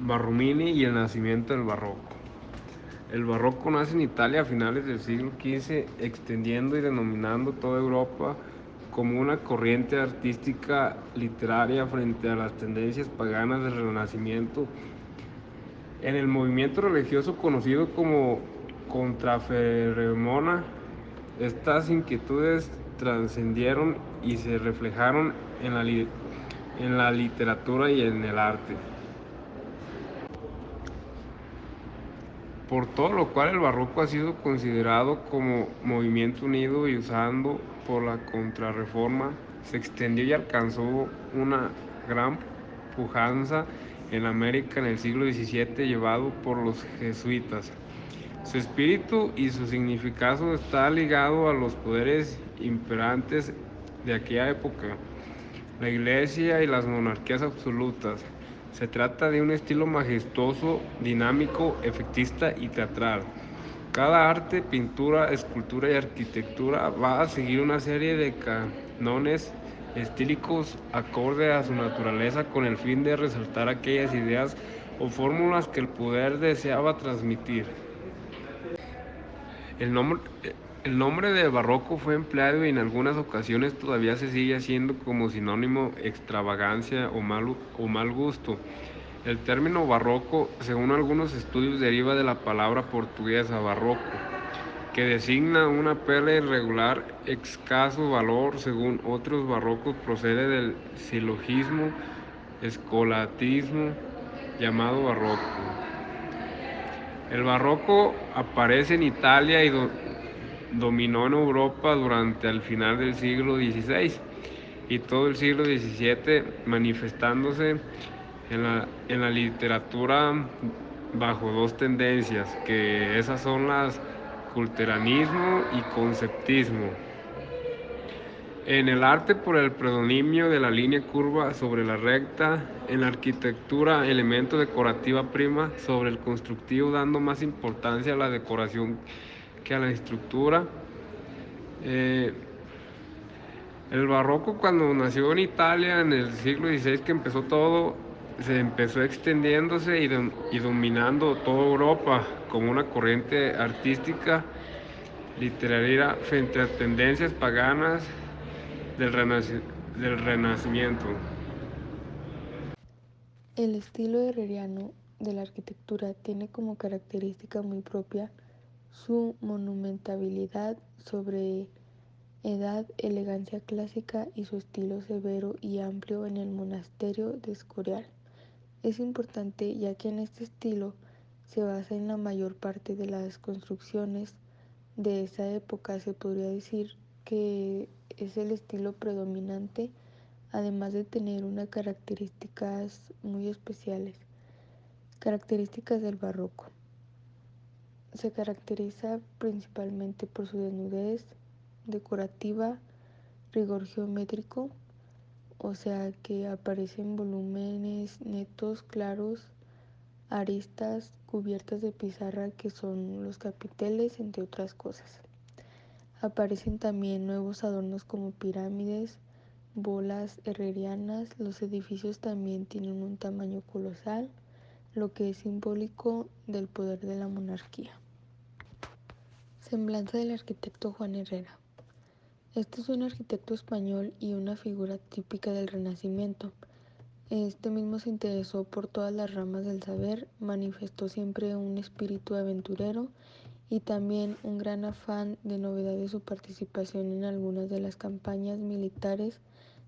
Barromini y el nacimiento del barroco. El barroco nace en Italia a finales del siglo XV, extendiendo y denominando toda Europa como una corriente artística literaria frente a las tendencias paganas del Renacimiento. En el movimiento religioso conocido como Contrafermona, estas inquietudes trascendieron y se reflejaron en la literatura y en el arte. Por todo lo cual el barroco ha sido considerado como movimiento unido y usando por la Contrarreforma, se extendió y alcanzó una gran pujanza en América en el siglo XVII llevado por los jesuitas. Su espíritu y su significado está ligado a los poderes imperantes de aquella época, la Iglesia y las monarquías absolutas. Se trata de un estilo majestuoso, dinámico, efectista y teatral. Cada arte, pintura, escultura y arquitectura va a seguir una serie de cánones estílicos acorde a su naturaleza con el fin de resaltar aquellas ideas o fórmulas que el poder deseaba transmitir. El nombre, el nombre de barroco fue empleado y en algunas ocasiones todavía se sigue haciendo como sinónimo extravagancia o mal gusto. El término barroco, según algunos estudios, deriva de la palabra portuguesa barroco, que designa una perla irregular, escaso valor. Según otros, barrocos procede del silogismo escolatismo llamado barroco. El barroco aparece en Italia y dominó en Europa durante el final del siglo XVI y todo el siglo XVII, manifestándose en la literatura bajo dos tendencias, que esas son las culteranismo y conceptismo. En el arte por el predominio de la línea curva sobre la recta, en la arquitectura elemento decorativa prima sobre el constructivo, dando más importancia a la decoración que a la estructura. Eh, el barroco, cuando nació en Italia en el siglo XVI, que empezó todo, se empezó extendiéndose y dominando toda Europa como una corriente artística literaria frente a tendencias paganas del, del Renacimiento. El estilo herreriano de la arquitectura tiene como característica muy propia su monumentabilidad sobre edad, elegancia clásica y su estilo severo y amplio en el monasterio de Escorial. Es importante ya que en este estilo se basa en la mayor parte de las construcciones de esa época. Se podría decir que es el estilo predominante, además de tener unas características muy especiales. Características del barroco. Se caracteriza principalmente por su desnudez decorativa, rigor geométrico, o sea que aparecen volúmenes netos, claros, aristas, cubiertas de pizarra que son los capiteles, entre otras cosas. Aparecen también nuevos adornos como pirámides, bolas herrerianas. Los edificios también tienen un tamaño colosal, lo que es simbólico del poder de la monarquía. Semblanza del arquitecto Juan Herrera. Este es un arquitecto español y una figura típica del Renacimiento. Este mismo se interesó por todas las ramas del saber, manifestó siempre un espíritu aventurero y también un gran afán de novedad de su participación en algunas de las campañas militares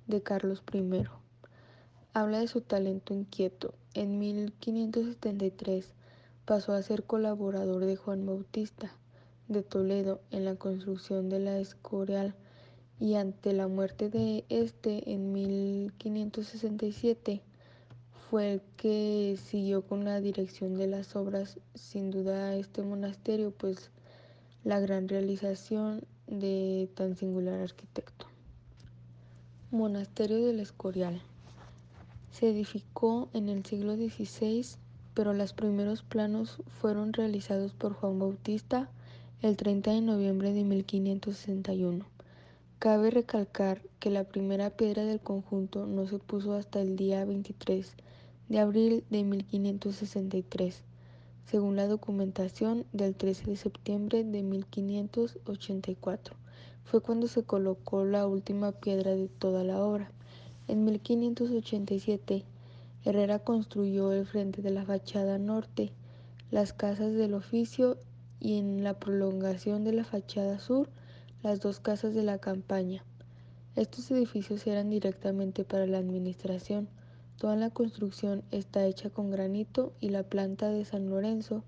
de Carlos I. Habla de su talento inquieto. En 1573 pasó a ser colaborador de Juan Bautista de Toledo en la construcción de la Escorial y ante la muerte de este en 1567 fue el que siguió con la dirección de las obras. Sin duda este monasterio, pues la gran realización de tan singular arquitecto. Monasterio del Escorial. Se edificó en el siglo XVI, pero los primeros planos fueron realizados por Juan Bautista el 30 de noviembre de 1561. Cabe recalcar que la primera piedra del conjunto no se puso hasta el día 23 de abril de 1563, según la documentación del 13 de septiembre de 1584. Fue cuando se colocó la última piedra de toda la obra. En 1587, Herrera construyó el frente de la fachada norte, las casas del oficio y en la prolongación de la fachada sur, las dos casas de la campaña. Estos edificios eran directamente para la administración. Toda la construcción está hecha con granito y la planta de San Lorenzo,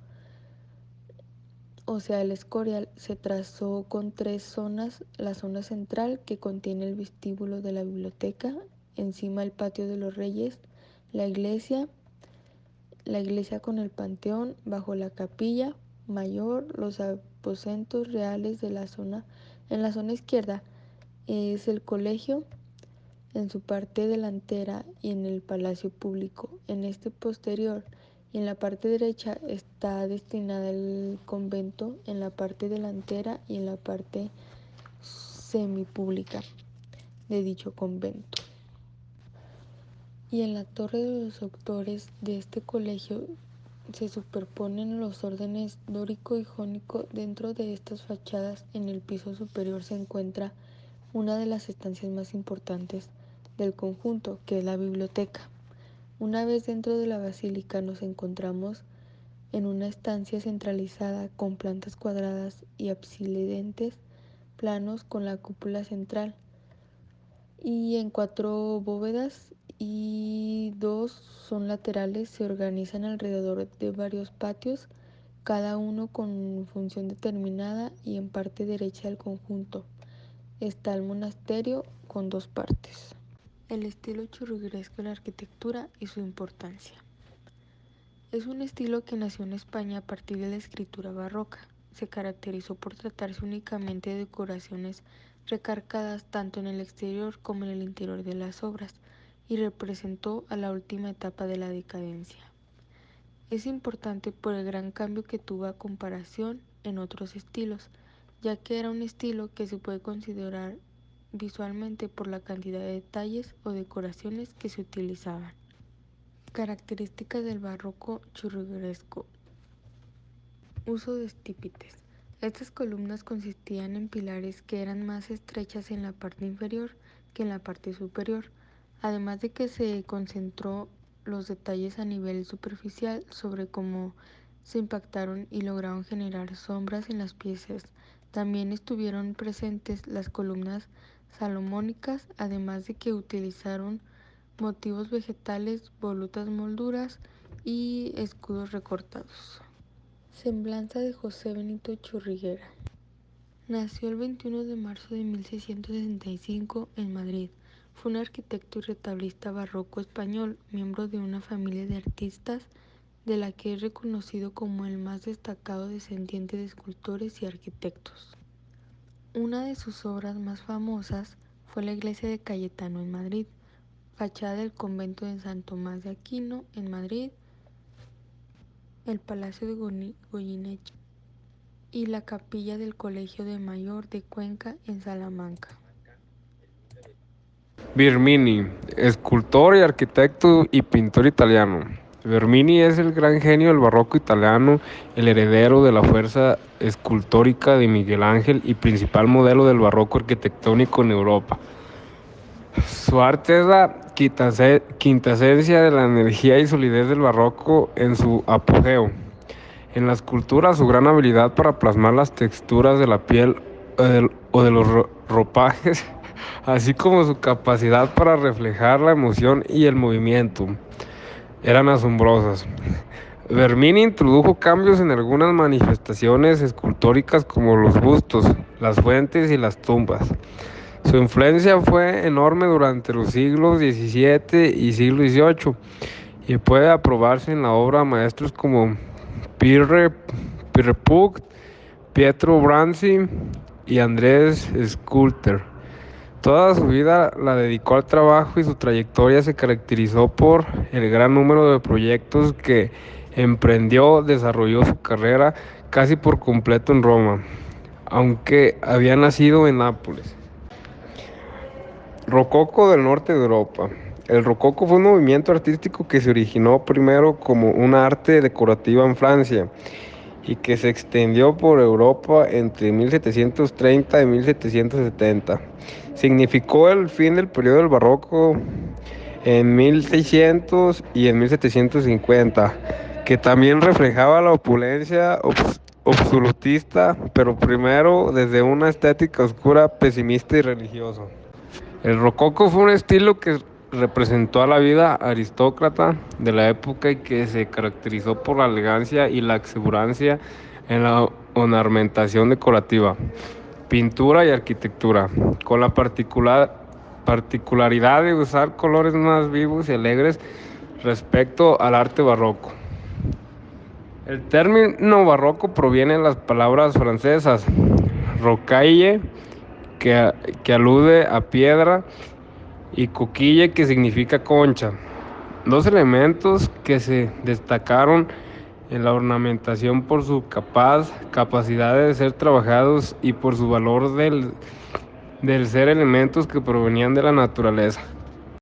o sea el Escorial, se trazó con 3 zonas: la zona central, que contiene el vestíbulo de la biblioteca, encima el patio de los Reyes, la iglesia con el panteón, bajo la capilla mayor, los aposentos reales de la zona. En la zona izquierda es el colegio, en su parte delantera, y en el palacio público. En este posterior y en la parte derecha está destinada el convento, en la parte delantera y en la parte semipública de dicho convento. Y en la torre de los doctores de este colegio se superponen los órdenes dórico y jónico. Dentro de estas fachadas, en el piso superior, se encuentra una de las estancias más importantes del conjunto, que es la biblioteca. Una vez dentro de la basílica nos encontramos en una estancia centralizada con plantas cuadradas y absidentes planos con la cúpula central, y en 4 bóvedas y 2 son laterales. Se organizan alrededor de varios patios, cada uno con función determinada, y en parte derecha del conjunto está el monasterio con 2 partes. El estilo churrigueresco de la arquitectura y su importancia. Es un estilo que nació en España a partir de la escritura barroca. Se caracterizó por tratarse únicamente de decoraciones recargadas tanto en el exterior como en el interior de las obras, y representó a la última etapa de la decadencia. Es importante por el gran cambio que tuvo a comparación en otros estilos, ya que era un estilo que se puede considerar visualmente por la cantidad de detalles o decoraciones que se utilizaban. Características del barroco churrigueresco. Uso de estípites. Estas columnas consistían en pilares que eran más estrechas en la parte inferior que en la parte superior, además de que se concentró los detalles a nivel superficial sobre cómo se impactaron y lograron generar sombras en las piezas. También estuvieron presentes las columnas salomónicas, además de que utilizaron motivos vegetales, volutas, molduras y escudos recortados. Semblanza de José Benito Churriguera. Nació el 21 de marzo de 1665 en Madrid. Fue un arquitecto y retablista barroco español, miembro de una familia de artistas de la que es reconocido como el más destacado descendiente de escultores y arquitectos. Una de sus obras más famosas fue la iglesia de Cayetano en Madrid, fachada del convento de San Tomás de Aquino en Madrid, el Palacio de Goyeneche y la capilla del Colegio de Mayor de Cuenca en Salamanca. Bernini, escultor y arquitecto y pintor italiano. Bernini es el gran genio del barroco italiano, el heredero de la fuerza escultórica de Miguel Ángel y principal modelo del barroco arquitectónico en Europa. Su arte es la quintasencia de la energía y solidez del barroco en su apogeo. En la escultura, su gran habilidad para plasmar las texturas de la piel o de los ropajes, así como su capacidad para reflejar la emoción y el movimiento, eran asombrosas. Bernini introdujo cambios en algunas manifestaciones escultóricas como los bustos, las fuentes y las tumbas. Su influencia fue enorme durante los siglos XVII y siglo XVIII y puede aprobarse en la obra de maestros como Pierre Puig, Pietro Branzi y Andrés Sculter. Toda su vida la dedicó al trabajo y su trayectoria se caracterizó por el gran número de proyectos que emprendió. Desarrolló su carrera casi por completo en Roma, aunque había nacido en Nápoles. Rococó del norte de Europa. El rococó fue un movimiento artístico que se originó primero como un arte decorativa en Francia y que se extendió por Europa entre 1730 y 1770. Significó el fin del periodo del barroco en 1600 y en 1750, que también reflejaba la opulencia absolutista, pero primero desde una estética oscura, pesimista y religiosa. El rococó fue un estilo que representó a la vida aristócrata de la época y que se caracterizó por la elegancia y la exuberancia en la ornamentación decorativa, pintura y arquitectura, con la particularidad de usar colores más vivos y alegres respecto al arte barroco. El término barroco proviene de las palabras francesas rocaille, que, que alude a piedra, y coquille, que significa concha, dos elementos que se destacaron en la ornamentación por su capacidad de ser trabajados y por su valor del ser elementos que provenían de la naturaleza.